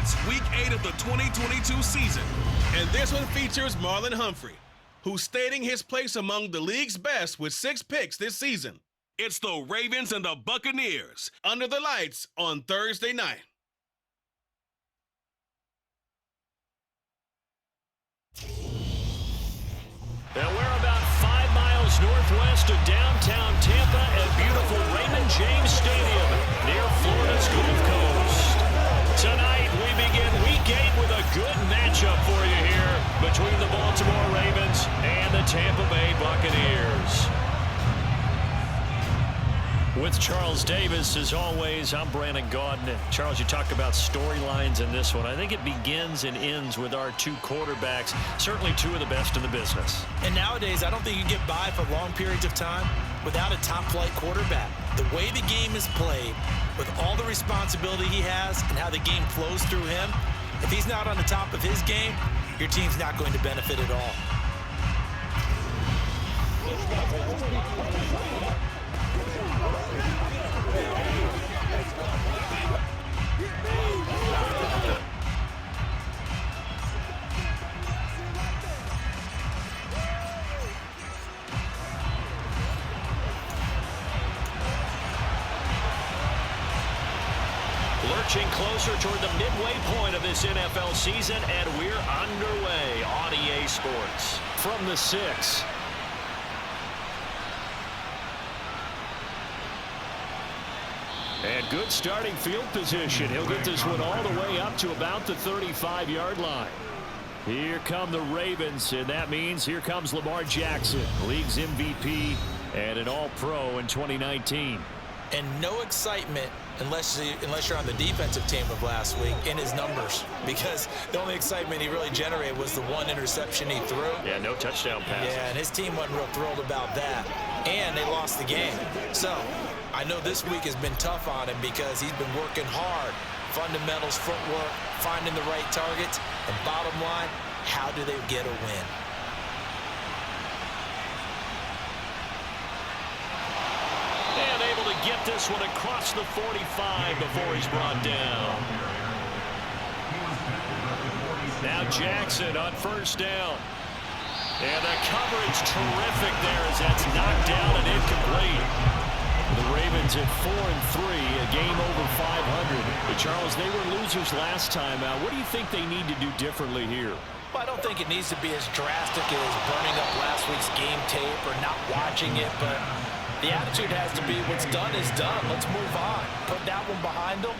It's Week 8 of the 2022 season, and this one features Marlon Humphrey, who's stating his place among the league's best with 6 picks this season. It's the Ravens and the Buccaneers under the lights on Thursday night. And we're about 5 miles northwest of downtown Tampa at beautiful Raymond James Stadium near Florida's Gulf Coast. Tonight, we begin Week 8 with a good matchup for you here between the Baltimore Ravens and the Tampa Bay Buccaneers. With Charles Davis, as always, I'm Brandon Gaudin. Charles, you talk about storylines in this one. I think it begins and ends with our 2 quarterbacks, certainly 2 of the best in the business. And nowadays, I don't think you get by for long periods of time without a top-flight quarterback. The way the game is played, with all the responsibility he has and how the game flows through him, if he's not on the top of his game, your team's not going to benefit at all. Lurching closer toward the midway point of this NFL season, and we're underway on EA Sports. From the 6. And good starting field position. He'll get this one all the way up to about the 35-yard line. Here come the Ravens, and that means here comes Lamar Jackson, league's MVP and an All-Pro in 2019. And no excitement unless you're on the defensive team of last week in his numbers, because the only excitement he really generated was the 1 interception he threw. Yeah, no touchdown passes. Yeah, and his team wasn't real thrilled about that, and they lost the game. So I know this week has been tough on him because he's been working hard. Fundamentals, footwork, finding the right targets, and bottom line, how do they get a win? And able to get this one across the 45 before he's brought down. Now Jackson on first down. And the coverage terrific there as that's knocked down and incomplete. The Ravens at 4-3, a game over 500. But Charles, they were losers last time out. What do you think they need to do differently here? Well, I don't think it needs to be as drastic as burning up last week's game tape or not watching it, but the attitude has to be what's done is done. Let's move on. Put that one behind them,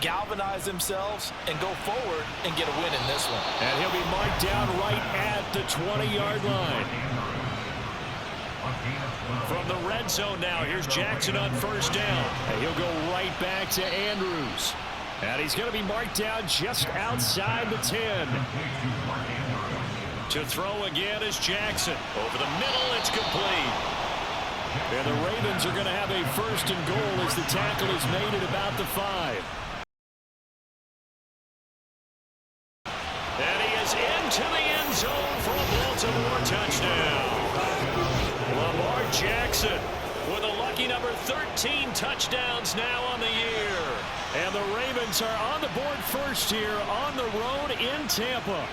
galvanize themselves, and go forward and get a win in this one. And he'll be marked down right at the 20-yard line. From the red zone now, here's Jackson on first down. And he'll go right back to Andrews. And he's going to be marked down just outside the 10. To throw again is Jackson. Over the middle, it's complete. And the Ravens are going to have a first and goal as the tackle is made at about the 5. And he is into the end zone for a Baltimore touchdown. Lamar Jackson with a lucky number 13 touchdowns now on the year. And the Ravens are on the board first here on the road in Tampa.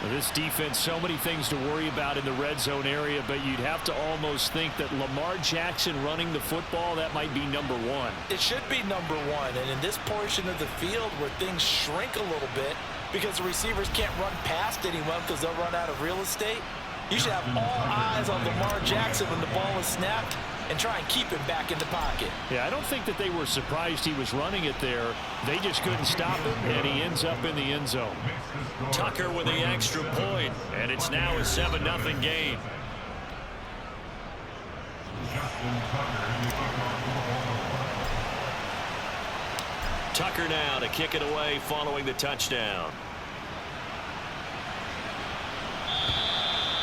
This defense, so many things to worry about in the red zone area, but you'd have to almost think that Lamar Jackson running the football, that might be number 1. It should be number 1, and in this portion of the field where things shrink a little bit because the receivers can't run past anyone because they'll run out of real estate, you should have all eyes on Lamar Jackson when the ball is snapped and try and keep him back in the pocket. Yeah, I don't think that they were surprised he was running it there. They just couldn't stop him, and he ends up in the end zone. Tucker with the extra point, and it's now a 7-0 game. Tucker now to kick it away following the touchdown.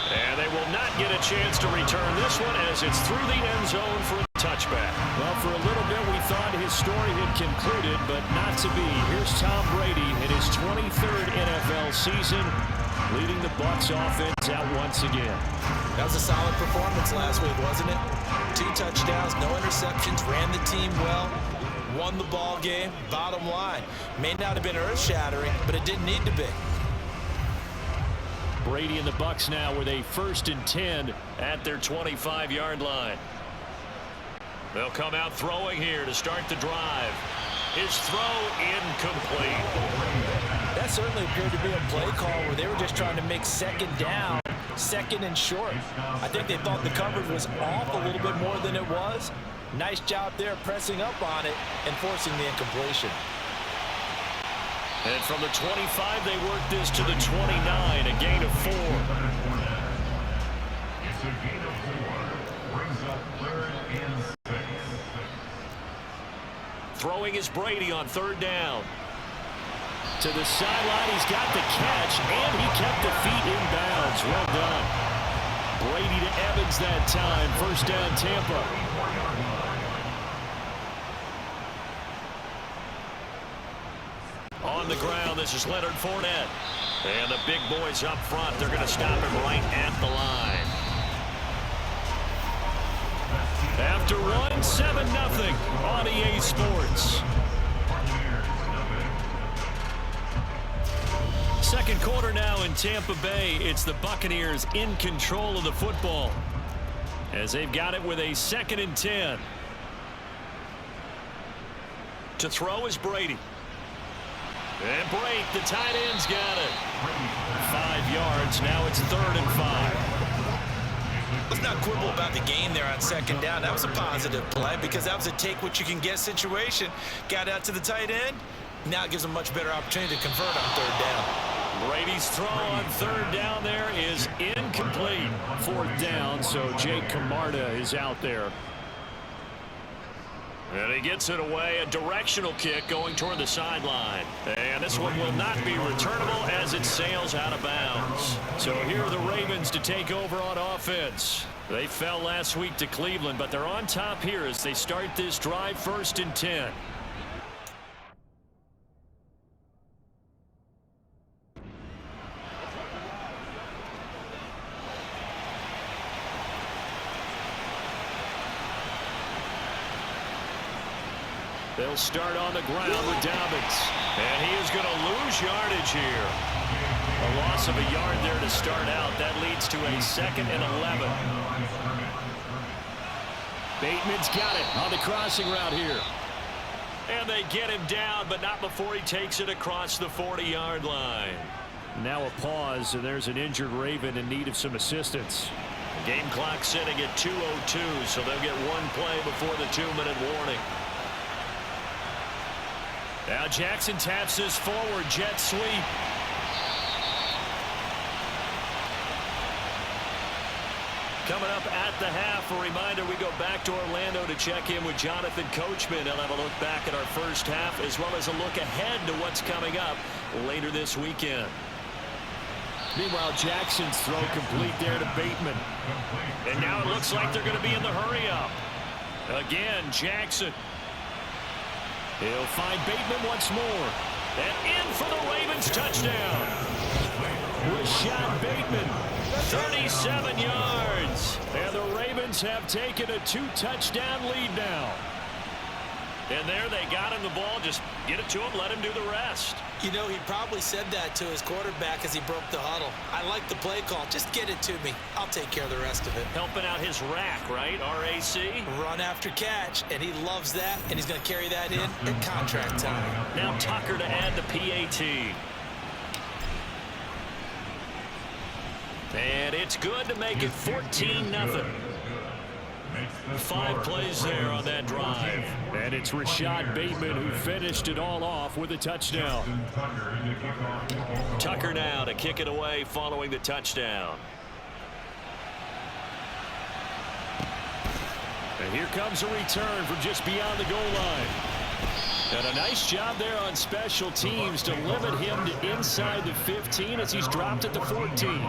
And they will not get a chance to return this one as it's through the end zone for a touchback. Well, for a little bit we thought his story had concluded, but not to be. Here's Tom Brady in his 23rd NFL season, leading the Bucs offense out once again. That was a solid performance last week, wasn't it? 2 touchdowns, no interceptions, ran the team well. won the ball game, bottom line. May not have been earth-shattering, but it didn't need to be. Brady and the Bucs now with a 1st and 10 at their 25-yard line. They'll come out throwing here to start the drive. His throw incomplete. That certainly appeared to be a play call where they were just trying to make second down, second and short. I think they thought the coverage was off a little bit more than it was. Nice job there pressing up on it and forcing the incompletion. And from the 25, they work this to the 29, a gain of 4. It's a gain of 4. Brings up 3rd and 6. Throwing is Brady on 3rd down. To the sideline, he's got the catch, and he kept the feet in bounds. Well done. Brady to Evans that time. 1st down, Tampa. On the ground, this is Leonard Fournette. And the big boys up front, they're going to stop him right at the line. After one, 7-0 on EA Sports. Second quarter now in Tampa Bay. It's the Buccaneers in control of the football as they've got it with a 2nd and 10. To throw is Brady. And break, the tight end's got it. 5 yards, now it's 3rd and 5. Let's not quibble about the gain there on 2nd down. That was a positive play because that was a take-what-you-can-get situation. Got out to the tight end. Now it gives them a much better opportunity to convert on 3rd down. Brady's throw on 3rd down there is incomplete. 4th down, so Jake Camarda is out there. And he gets it away, a directional kick going toward the sideline. And this one will not be returnable as it sails out of bounds. So here are the Ravens to take over on offense. They fell last week to Cleveland, but they're on top here as they start this drive. 1st and 10. They'll start on the ground with Dobbins. And he is going to lose yardage here. A loss of a yard there to start out. That leads to a 2nd and 11. Bateman's got it on the crossing route here. And they get him down, but not before he takes it across the 40-yard line. Now a pause, and there's an injured Raven in need of some assistance. Game clock sitting at 2:02, so they'll get one play before the 2-minute warning. Now Jackson taps this forward jet sweep. Coming up at the half, a reminder, we go back to Orlando to check in with Jonathan Coachman. He'll have a look back at our first half as well as a look ahead to what's coming up later this weekend. Meanwhile, Jackson's throw complete there to Bateman. And now it looks like they're going to be in the hurry-up. Again, Jackson. He'll find Bateman once more. And in for the Ravens touchdown. Rashad Bateman, 37 yards. And the Ravens have taken a 2-touchdown lead now. And there they got him the ball. Just get it to him, let him do the rest. You know, he probably said that to his quarterback as he broke the huddle. I like the play call. Just get it to me. I'll take care of the rest of it. Helping out his rack, right? RAC. Run after catch, and he loves that, and he's going to carry that in at contract time. Now Tucker to add the PAT. And it's good to make it 14-0. 5 plays there on that drive. And it's Rashad Bateman who finished it all off with a touchdown. Tucker now to kick it away following the touchdown. And here comes a return from just beyond the goal line. And a nice job there on special teams to limit him to inside the 15 as he's dropped at the 14.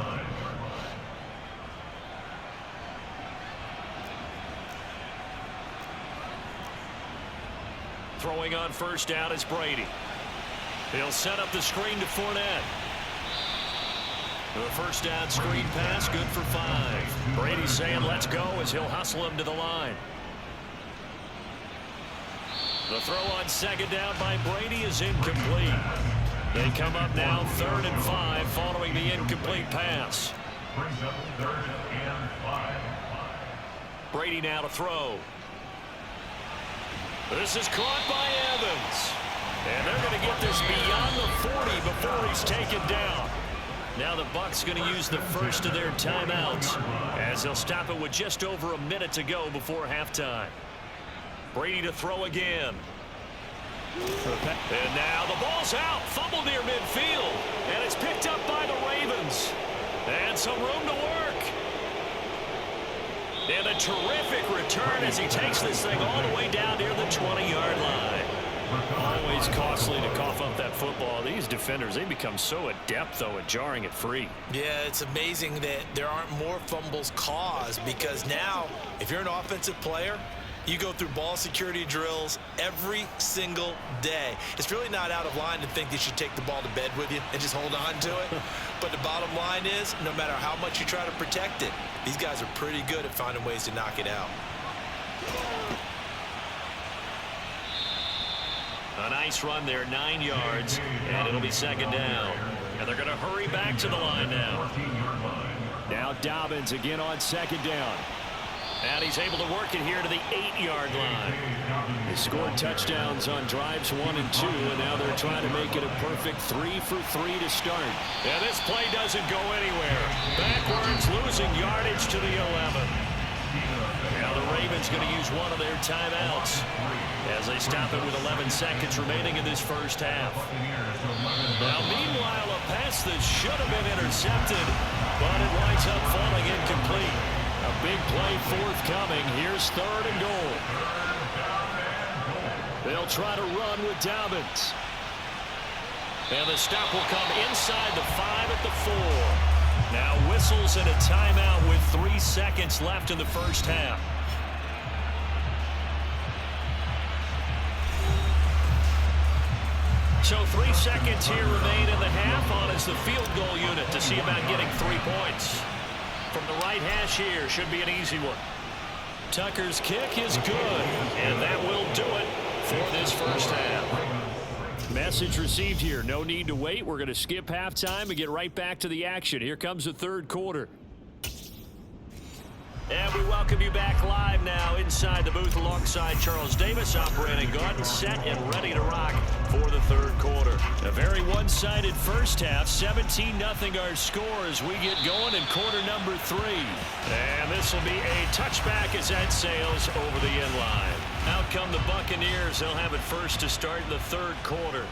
Throwing on first down is Brady. He'll set up the screen to Fournette. The first down screen pass, good for 5. Brady saying let's go as he'll hustle him to the line. The throw on second down by Brady is incomplete. They come up now 3rd and 5 following the incomplete pass. Brings up 3rd and 5. Brady now to throw. This is caught by Evans. And they're going to get this beyond the 40 before he's taken down. Now the Bucs going to use the first of their timeouts as they'll stop it with just over a minute to go before halftime. Brady to throw again. And now the ball's out. Fumble near midfield. And it's picked up by the Ravens. And some room to work. And a terrific return as he takes this thing all the way down near the 20-yard line. Always costly to cough up that football. These defenders, they become so adept, though, at jarring it free. Yeah, it's amazing that there aren't more fumbles caused, because now, if you're an offensive player, you go through ball security drills every single day. It's really not out of line to think that you take the ball to bed with you and just hold on to it. But the bottom line is, no matter how much you try to protect it, these guys are pretty good at finding ways to knock it out. A nice run there, 9 yards, and it'll be second down. And they're going to hurry back to the line now. Now Dobbins again on second down. And he's able to work it here to the 8-yard line. They scored touchdowns on drives 1 and 2, and now they're trying to make it a perfect 3 for 3 to start. And this play doesn't go anywhere. Backwards, losing yardage to the 11. Now the Ravens going to use one of their timeouts as they stop it with 11 seconds remaining in this first half. Now meanwhile, a pass that should have been intercepted, but it winds up falling incomplete. A big play forthcoming. Here's 3rd and goal. They'll try to run with Dobbins. And the stop will come inside the 5 at the 4. Now whistles and a timeout with 3 seconds left in the first half. So 3 seconds here remain in the half on as the field goal unit to see about getting 3 points. From the right hash here, should be an easy one. Tucker's kick is good, and that will do it for this first half. Message received here. No need to wait. We're going to skip halftime and get right back to the action. Here comes the third quarter. And we welcome you back live now inside the booth alongside Charles Davis. I'm Brandon Gaunt, set and ready to rock for the third quarter. A very one-sided first half, 17-0 our score as we get going in quarter number 3. And this will be a touchback as that sails over the end line. Out come the Buccaneers. They'll have it first to start in the third quarter.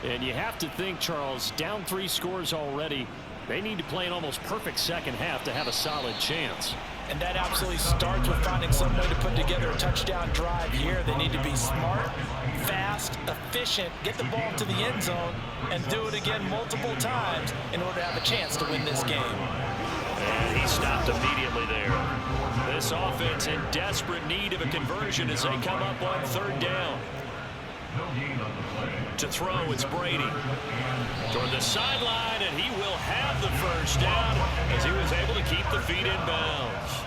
And you have to think, Charles, down 3 scores already. They need to play an almost perfect second half to have a solid chance. And that absolutely starts with finding some way to put together a touchdown drive here. They need to be smart, fast, efficient, get the ball to the end zone, and do it again multiple times in order to have a chance to win this game. And he stopped immediately there. This offense in desperate need of a conversion as they come up on 3rd down. To throw, it's Brady. Toward the sideline, and he will have the first down as he was able to keep the feet in bounds.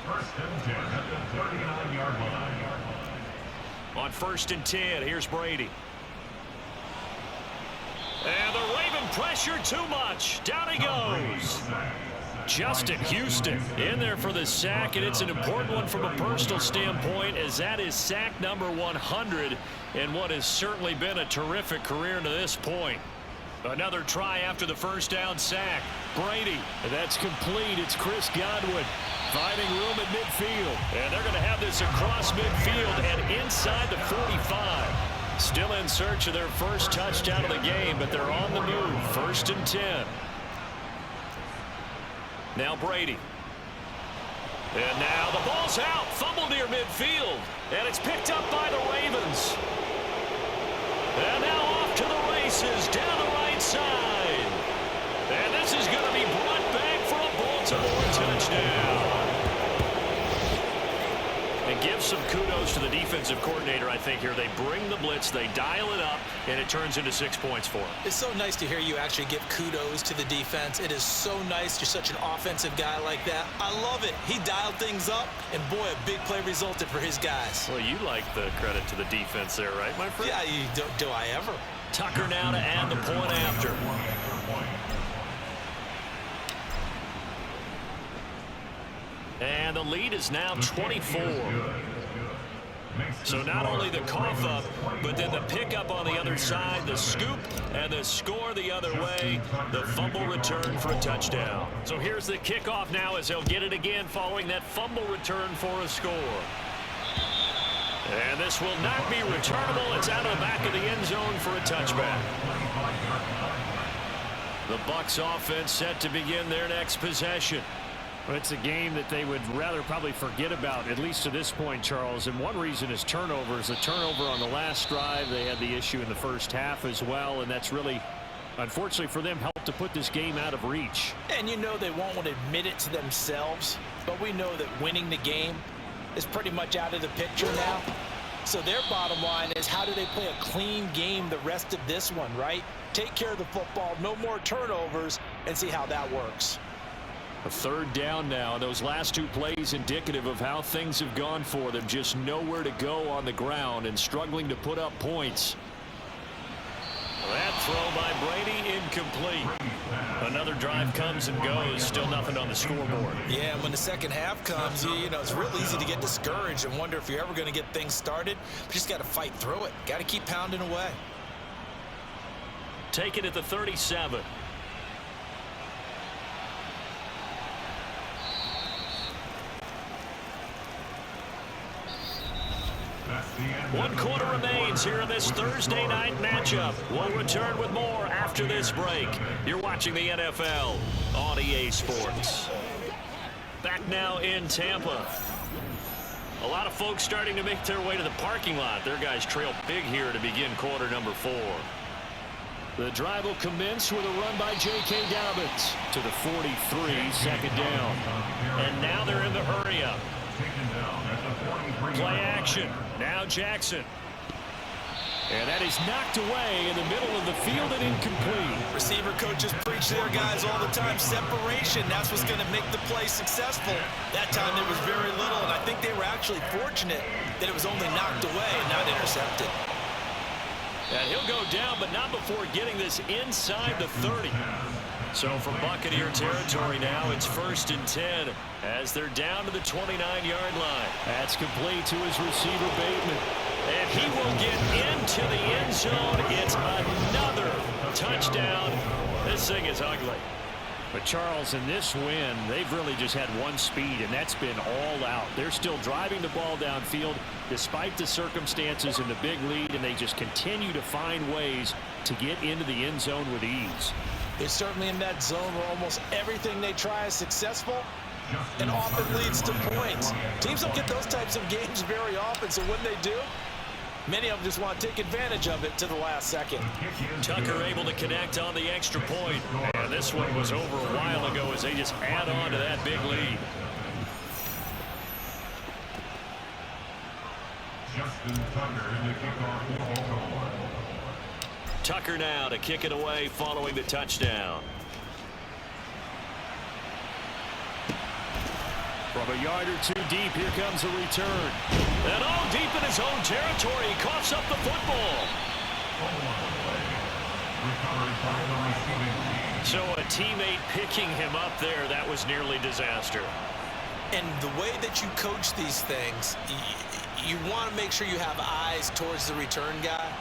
First and 10 at the 39-yard line. On 1st and 10, here's Brady. And the Raven pressure too much. Down he goes. Justin Houston in there for the sack, and it's an important one from a personal standpoint as that is sack number 100 in what has certainly been a terrific career to this point. Another try after the first down sack. Brady, and that's complete. It's Chris Godwin finding room at midfield, and they're going to have this across midfield and inside the 45. Still in search of their first touchdown of the game, but they're on the move. 1st and 10. Now Brady. And now the ball's out. Fumble near midfield. And it's picked up by the Ravens. And now off to the races down the right side. And this is going to be brought back for a Baltimore touchdown. And give some kudos to the defensive coordinator, I think, here. They bring the blitz, they dial it up, and it turns into 6 points for them. It's so nice to hear you actually give kudos to the defense. It is so nice. You're such an offensive guy like that. I love it. He dialed things up, and boy, a big play resulted for his guys. Well, you like the credit to the defense there, right, my friend? Yeah, do I ever? Tucker now to add the point after. And the lead is now 24. So not only the cough up, but then the pickup on the other side, the scoop, and the score the other way, the fumble return for a touchdown. So here's the kickoff now as they'll get it again following that fumble return for a score. And this will not be returnable. It's out of the back of the end zone for a touchback. The Bucs offense set to begin their next possession. Well, it's a game that they would rather probably forget about, at least to this point, Charles. And one reason is turnovers. The turnover on the last drive, they had the issue in the first half as well. And that's really, unfortunately for them, helped to put this game out of reach. And you know they won't want to admit it to themselves, but we know that winning the game is pretty much out of the picture now. So their bottom line is, how do they play a clean game the rest of this one, right? Take care of the football, no more turnovers, and see how that works. A third down now. Those last two plays indicative of how things have gone for them. Just nowhere to go on the ground and struggling to put up points. That throw by Brady incomplete. Another drive comes and goes. Still nothing on the scoreboard. Yeah, and when the second half comes, you know, it's real easy to get discouraged and wonder if you're ever going to get things started. You just got to fight through it. Got to keep pounding away. Take it at the 37. One quarter remains here in this Thursday night matchup. We'll return with more after this break. You're watching the NFL on EA Sports. Back now in Tampa. A lot of folks starting to make their way to the parking lot. Their guys trail big here to begin quarter number 4. The drive will commence with a run by J.K. Dobbins to the 43, second down. And now they're in the hurry up. Play action. Now Jackson. And that is knocked away in the middle of the field and incomplete. Receiver coaches preach their guys all the time. Separation, that's what's going to make the play successful. That time there was very little, and I think they were actually fortunate that it was only knocked away and not intercepted. And he'll go down, but not before getting this inside the 30. So for Buccaneer territory now, it's 1st and 10 as they're down to the 29-yard line. That's complete to his receiver, Bateman. And he will get into the end zone. It's another touchdown. This thing is ugly. But Charles, in this win, they've really just had one speed, and that's been all out. They're still driving the ball downfield despite the circumstances and the big lead, and they just continue to find ways to get into the end zone with ease. They're certainly in that zone where almost everything they try is successful and often leads to points. Teams don't get those types of games very often, so when they do, many of them just want to take advantage of it to the last second. Tucker able to connect on the extra point. And this one was over a while ago as they just add on to that big lead. Tucker now to kick it away following the touchdown. From a yard or two deep, here comes a return. And all deep in his own territory, he coughs up the football. So a teammate picking him up there, that was nearly disaster. And the way that you coach these things, you want to make sure you have eyes towards the return guy,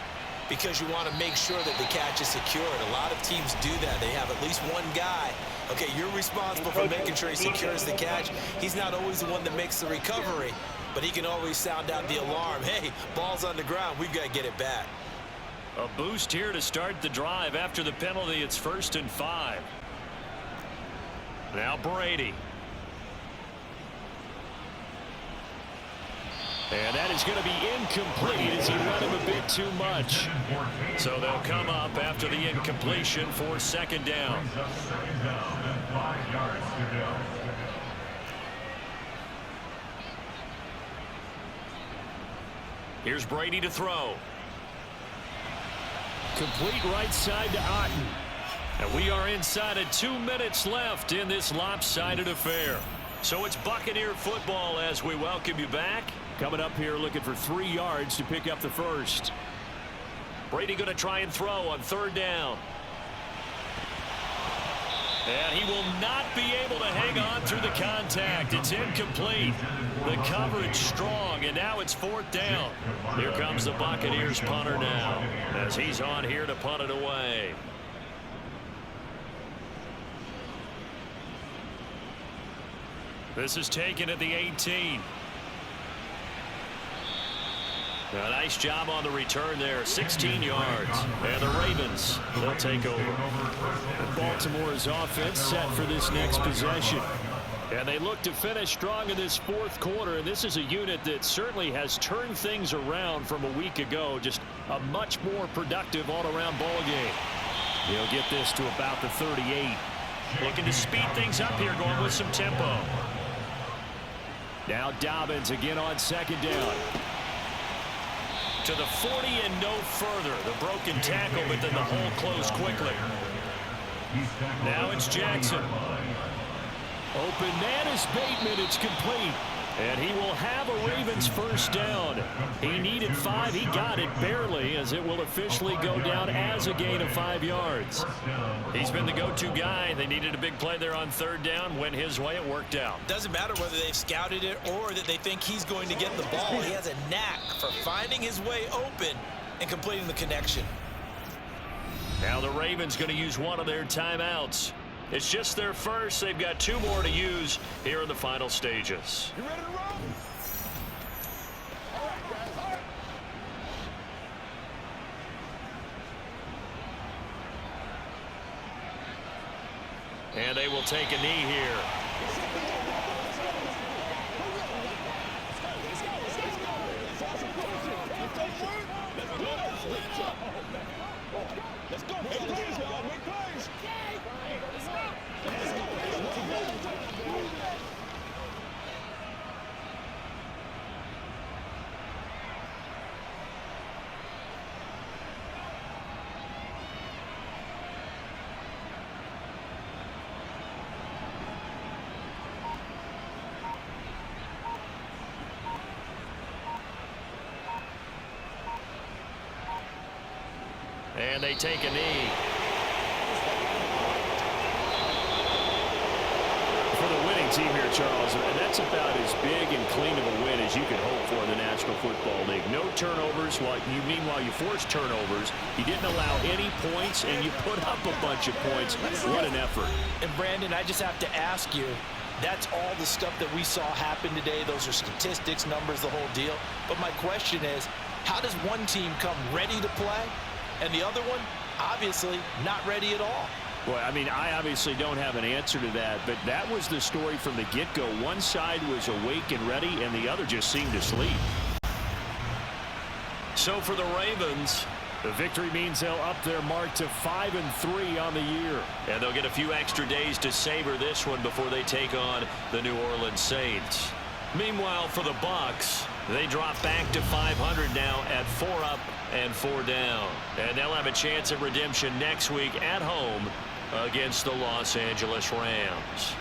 because you want to make sure that the catch is secured. A lot of teams do that. They have at least one guy. Okay, you're responsible for making sure he secures the catch. He's not always the one that makes the recovery, but he can always sound out the alarm. Hey, ball's on the ground. We've got to get it back. A boost here to start the drive. After the penalty, it's 1st and 5. Now Brady. And that is going to be incomplete as he run him a bit too much. So they'll come up after the incompletion for 2nd down. Here's Brady to throw. Complete right side to Otten. And we are inside of 2 minutes left in this lopsided affair. So it's Buccaneer football as we welcome you back. Coming up here looking for 3 yards to pick up the first. Brady going to try and throw on 3rd down. And he will not be able to hang on through the contact. It's incomplete. The coverage strong, and now it's 4th down. Here comes the Buccaneers punter now as he's on here to punt it away. This is taken at the 18. A nice job on the return there, 16 yards. And the Ravens, they'll take over. Baltimore's offense set for this next possession. And they look to finish strong in this 4th quarter. And this is a unit that certainly has turned things around from a week ago. Just a much more productive all-around ball game. He'll get this to about the 38. Looking to speed things up here, going with some tempo. Now Dobbins again on 2nd down. To the 40 and no further. The broken tackle, but then the hole closed quickly. Now it's Jackson. Open man is Bateman. It's complete. And he will have a Ravens 1st down. He needed 5. He got it barely, as it will officially go down as a gain of 5 yards. He's been the go-to guy. They needed a big play there on 3rd down. Went his way. It worked out. Doesn't matter whether they've scouted it or that they think he's going to get the ball. He has a knack for finding his way open and completing the connection. Now the Ravens going to use one of their timeouts. It's just their first. They've got 2 more to use here in the final stages. You ready to roll? All right, guys. All right. And they will take a knee here. Let's go. Big plays, y'all. Big plays. And they take a knee. For the winning team here, Charles, and that's about as big and clean of a win as you can hope for in the National Football League. No turnovers. Meanwhile, you forced turnovers. You didn't allow any points, and you put up a bunch of points. What an effort. And, Brandon, I just have to ask you, that's all the stuff that we saw happen today. Those are statistics, numbers, the whole deal. But my question is, how does one team come ready to play and the other one, obviously, not ready at all? Well, I mean, I obviously don't have an answer to that, but that was the story from the get-go. One side was awake and ready, and the other just seemed to sleep. So for the Ravens, the victory means they'll up their mark to 5-3 on the year. And they'll get a few extra days to savor this one before they take on the New Orleans Saints. Meanwhile, for the Bucs, they drop back to 500 now at 4 up and 4 down. And they'll have a chance at redemption next week at home against the Los Angeles Rams.